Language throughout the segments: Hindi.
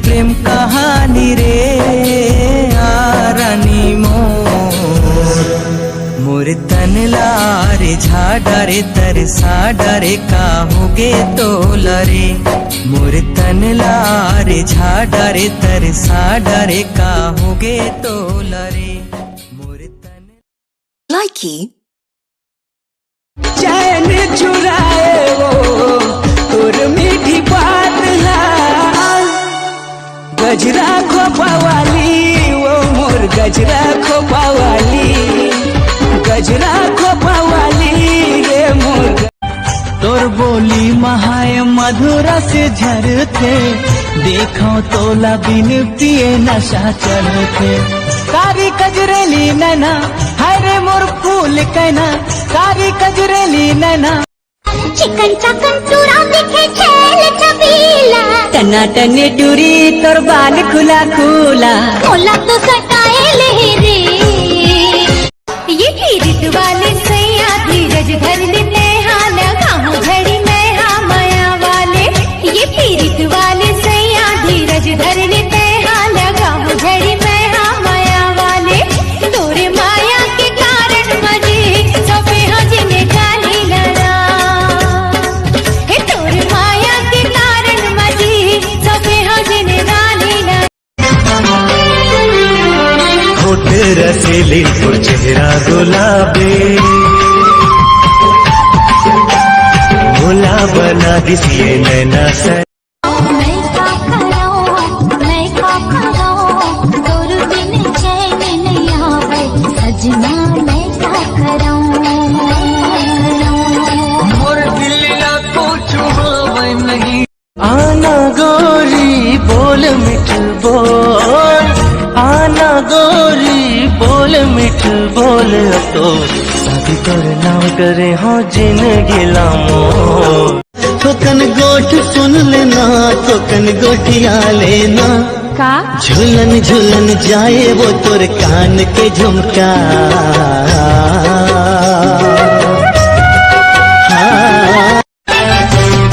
प्रेम कहानी रे रानी मोर तन लारे झाडरे तरसा डरे काहोगे तो लरे मोर तन लारे झाडरे तरसा डरे काहोगे तो लरे मोर तन Likey चैन चुराए वो तोर मीठी बात गजरा खोपावाली वो मोर गजरा खोपावाली रे मोर तोर बोली महाय मधुरा से झरते देखो तोला बिन पिए नशा चढ़ते कारी कजरेली नैना हरे मोर फूल कहना कारी कजरेली नैना चिकन चकन चूड़ा दिखे खेल छबीला टनाटन टूरी तोर बाल खुला खुला मोला तो सटाए ले रे ये पीरित वाले सैया धीरज धर ले हाल गाँव घड़ी में हाँ माया वाले ये पीरित वाले सैया धीरज धर ले हाल गाँव घड़ी में हाँ माया वाले तोरे माया के कारण मजे सबे हजने गाली लड़ा हे तोरे माया के कारण मजे सबे हजने गाली लड़ा होठ रसीली तो चेहरा गुलाबी भोला बना दिसिए नैना से मैं का कराऊं तोर बिन चैन नहीं आवे सजना मैं का कराऊं मोर दिल ना कुछ होवे नहीं आना गोरी बोल मिठ बोल आना गोरी बोल मिठ बोल तो शादी करना करे हाँ जिंदगी लामो तोकन गोठ सुन लेना तोकन गोठिया लेना का झूलन झूलन जाए वो तोर कान के झुमका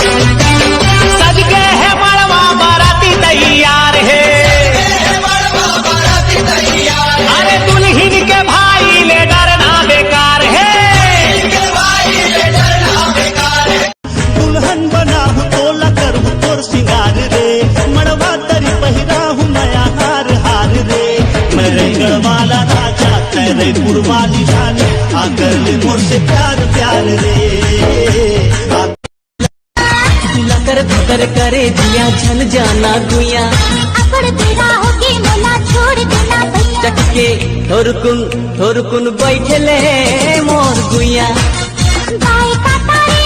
सज के है मड़वा बाराती तैयार है अरे दुल्हन के भाई ले डरना बेकार है दुल्हन बना हूँ तोला कर हूँ तोर सिंगार रे मड़वा तरी पहिरा हूँ नया हार हार रे मैं रंग वाला राजा तेरे पुरवाली जाने आकर ले मोर से प्यार प्यार रे लकर फकर करे दिया झल जाना गुया अकड़ तेरा होगी मोला छोड़ देना भैया चटके थोरकुन बैठले मोर गुया गाय का तारे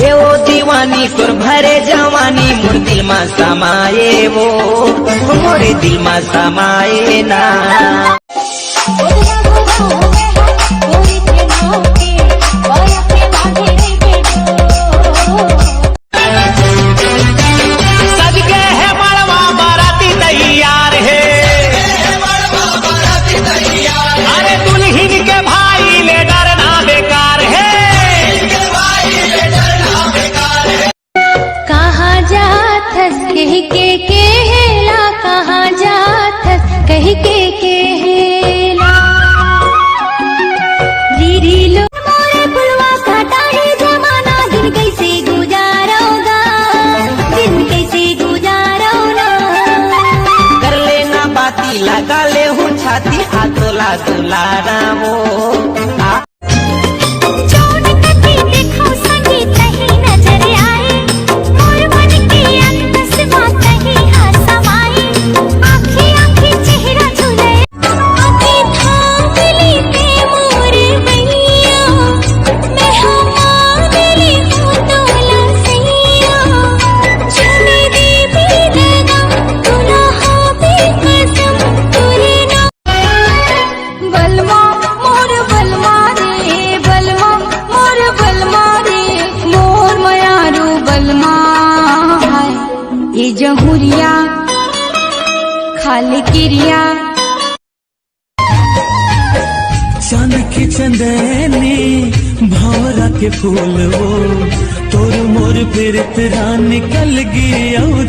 ये वो दीवानी तोर भरे जवानी मोर दिल में समाये वो मोरे दिल में समाये ना सज के है मड़वा बाराती तैयार है अरे दुल्हन के भाई ले डरना बेकार है कहाँ जाथस कह के केला कहाँ जाथस कह के केला रीरी लो मोरे बुलवा घटाए जमाना दिन कैसे गुजारोगा दिन कैसे गुजारोगा कर लेना बाती लगा ले हूँ छाती हाथोला दुलारा वो चोट कटी देखो सही तही नजर आए मोर मन की अंतसमा तही हाँ समाए आँखी आँखी चेहरा झूले अभी थाम ली ते मोर भैया मैं हमार ली हूँ तोला सैया चुने दे बेदगा तुला हो बेकसम तुरे ना बलमा मोर बलमा रे बलमा मोर बलमा रे मोर मयारू बलमा है ये जहुरिया खाली किरिया चांद की चंदनी भंवरा के फूल वो तोर मोर फिर तेरा निकल गई और